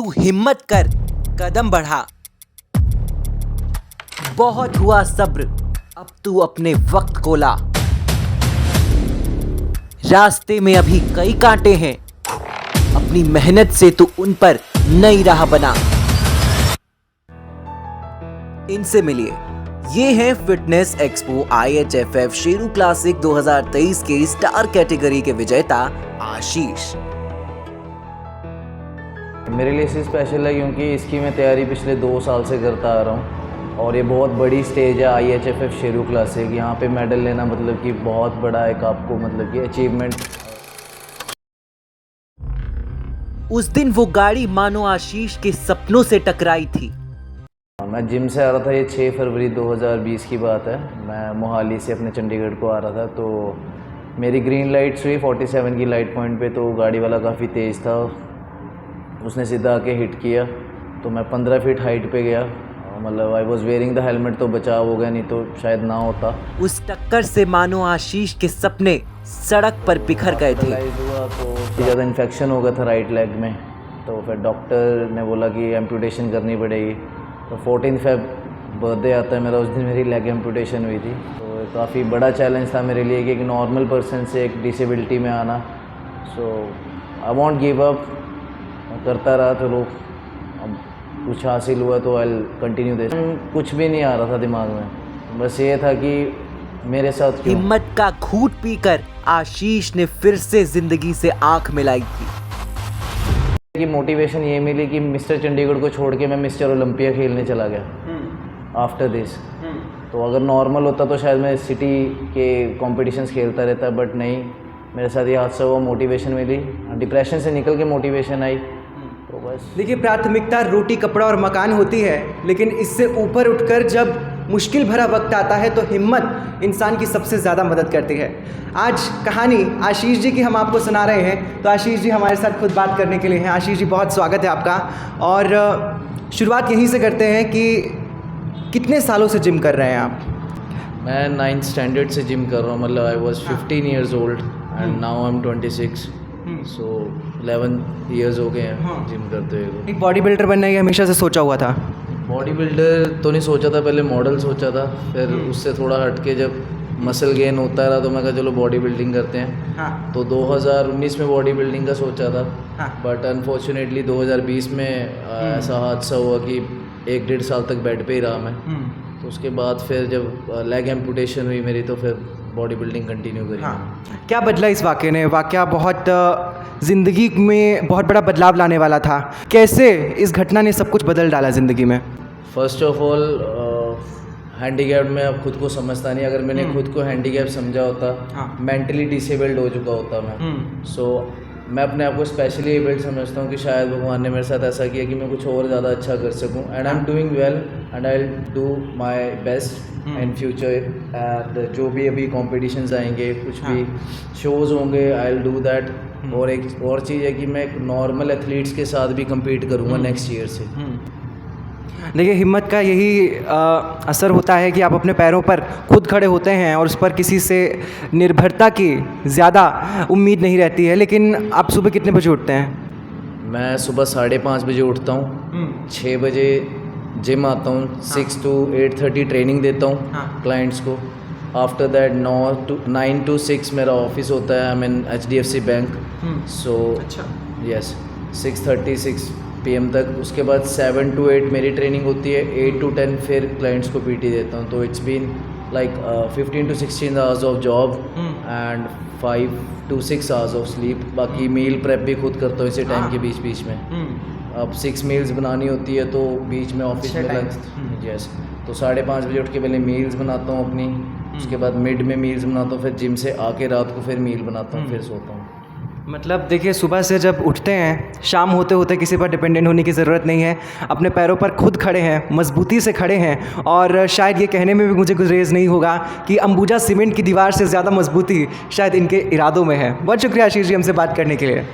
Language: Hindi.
तू हिम्मत कर, कदम बढ़ा। बहुत हुआ सब्र, अब तू अपने वक्त को ला। रास्ते में अभी कई कांटे हैं, अपनी मेहनत से तू उन पर नई राह बना। इनसे मिलिए, ये हैं fitness expo IHFF Sheru classic 2023 के स्टार कैटेगरी के विजेता आशीष। मेरे लिए इसे स्पेशल है क्योंकि इसकी मैं तैयारी पिछले 2 साल से करता आ रहा हूँ और ये बहुत बड़ी स्टेज है IHFF शेरू क्लासिक। यहाँ पे मेडल लेना मतलब कि बहुत बड़ा एक आपको मतलब कि अचीवमेंट। उस दिन वो गाड़ी मानो आशीष के सपनों से टकराई थी। मैं जिम से आ रहा था, ये 6 फरवरी 2020 की बात है। मैं मोहाली से अपने चंडीगढ़ को आ रहा था, तो मेरी ग्रीन लाइट्स हुई 47 की लाइट पॉइंट पे, तो गाड़ी वाला काफ़ी तेज़ था, उसने सीधा आके हिट किया। तो मैं 15 फीट हाइट पे गया, मतलब I was wearing the helmet, तो बचाव हो गया, नहीं तो शायद ना होता। उस टक्कर से मानो आशीष के सपने सड़क पर बिखर गए थे। हुआ तो ज़्यादा इन्फेक्शन हो गया था राइट लेग में, तो फिर डॉक्टर ने बोला कि एम्पूटेशन करनी पड़ेगी। तो 14 फेब बर्थडे आता है मेरा, उस दिन मेरी लेग एम्पूटेशन हुई थी। तो काफ़ी बड़ा चैलेंज था मेरे लिए कि एक नॉर्मल पर्सन से एक डिसेबिलिटी में आना। सो आई वॉन्ट गिव अप, करता रहा। चलो अब कुछ हासिल हुआ तो आई कंटिन्यू दिस। कुछ भी नहीं आ रहा था दिमाग में, बस ये था कि मेरे साथ क्यों। हिम्मत का घूंट पीकर आशीष ने फिर से जिंदगी से आंख मिलाई थी। कि मोटिवेशन ये मिली कि मिस्टर चंडीगढ़ को छोड़ के मैं मिस्टर ओलंपिया खेलने चला गया आफ्टर दिस। तो अगर नॉर्मल होता तो शायद मैं सिटी के कॉम्पिटिशन्स खेलता रहता, बट नहीं, मेरे साथ ये हादसा हुआ। मोटिवेशन मिली, डिप्रेशन से निकल के मोटिवेशन आई, तो बस। देखिए, प्राथमिकता रोटी कपड़ा और मकान होती है, लेकिन इससे ऊपर उठकर जब मुश्किल भरा वक्त आता है तो हिम्मत इंसान की सबसे ज़्यादा मदद करती है। आज कहानी आशीष जी की हम आपको सुना रहे हैं, तो आशीष जी हमारे साथ खुद बात करने के लिए हैं। आशीष जी, बहुत स्वागत है आपका। और शुरुआत यहीं से करते हैं कि कितने सालों से जिम कर रहे हैं आप? मैं 9th स्टैंडर्ड से जिम कर रहा हूँ, मतलब I was 15 years old and now I am 26। So 11 years हो गए हैं जिम करते हुए। एक बॉडी बिल्डर बनना ये हमेशा से सोचा हुआ था? बॉडी बिल्डर तो नहीं सोचा था, पहले मॉडल सोचा था, फिर उससे थोड़ा हटके जब मसल गेन होता रहा तो मैं कहा चलो बॉडी बिल्डिंग करते हैं। तो 2019 में बॉडी बिल्डिंग का सोचा था, बट अनफॉर्चुनेटली 2020 में ऐसा हादसा हुआ कि 1-1.5 साल तक बेड पे ही रहा मैं। तो उसके बाद फिर जब लेग एम्पूटेशन हुई मेरी, तो फिर बॉडी बिल्डिंग कंटिन्यू करी। क्या बदला इस वाक़े ने? वाक़या बहुत ज़िंदगी में बहुत बड़ा बदलाव लाने वाला था। कैसे इस घटना ने सब कुछ बदल डाला ज़िंदगी में? फर्स्ट ऑफ ऑल हैंडीकैप में अब खुद को समझता नहीं। अगर मैंने खुद को हैंडीकैप समझा होता, मेंटली डिसेबल्ड हो चुका होता मैं। सो मैं अपने आप को स्पेशली एबल्ड समझता हूँ कि शायद भगवान ने मेरे साथ ऐसा किया कि मैं कुछ और ज़्यादा अच्छा कर सकूँ। And I am doing well and I will do my best in future. And जो भी अभी कॉम्पिटिशन्स आएंगे, कुछ भी शोज़ होंगे, आई विल डू दैट। और एक और चीज़ है कि मैं एक नॉर्मल एथलीट्स के साथ भी कम्पीट करूँगा नेक्स्ट ईयर से। देखिए, हिम्मत का यही असर होता है कि आप अपने पैरों पर खुद खड़े होते हैं और उस पर किसी से निर्भरता की ज़्यादा उम्मीद नहीं रहती है। लेकिन आप सुबह कितने बजे उठते हैं? मैं सुबह 5:30 बजे उठता हूँ, 6 बजे जिम आता हूँ, 6 to 8:30 ट्रेनिंग देता हूँ क्लाइंट्स को। आफ्टर दैट 9 to 6 मेरा ऑफिस होता है, I mean HDFC bank. So yes, 6:30 PM तक। उसके बाद 7 to 8 मेरी ट्रेनिंग होती है, 8 to 10 फिर क्लाइंट्स को PT देता हूँ। तो it's been like 15 to 16 hours of job and 5 to 6 hours of sleep. बाकी मील प्रेप भी खुद करता हूँ इसी टाइम के बीच बीच में। अब 6 मील्स बनानी होती है, तो बीच में ऑफिस में लंच। यस, तो 5:30 बजे उठ के पहले मील्स बनाता हूँ अपनी, उसके बाद मिड में मील्स बनाता हूँ, फिर जिम से आके रात को फिर मील बनाता हूँ, फिर सोता हूँ। मतलब देखिए, सुबह से जब उठते हैं, शाम होते होते किसी पर डिपेंडेंट होने की ज़रूरत नहीं है। अपने पैरों पर खुद खड़े हैं, मजबूती से खड़े हैं। और शायद ये कहने में भी मुझे गुरेज नहीं होगा कि अंबुजा सीमेंट की दीवार से ज़्यादा मजबूती शायद इनके इरादों में है। बहुत शुक्रिया आशीष जी हमसे बात करने के लिए।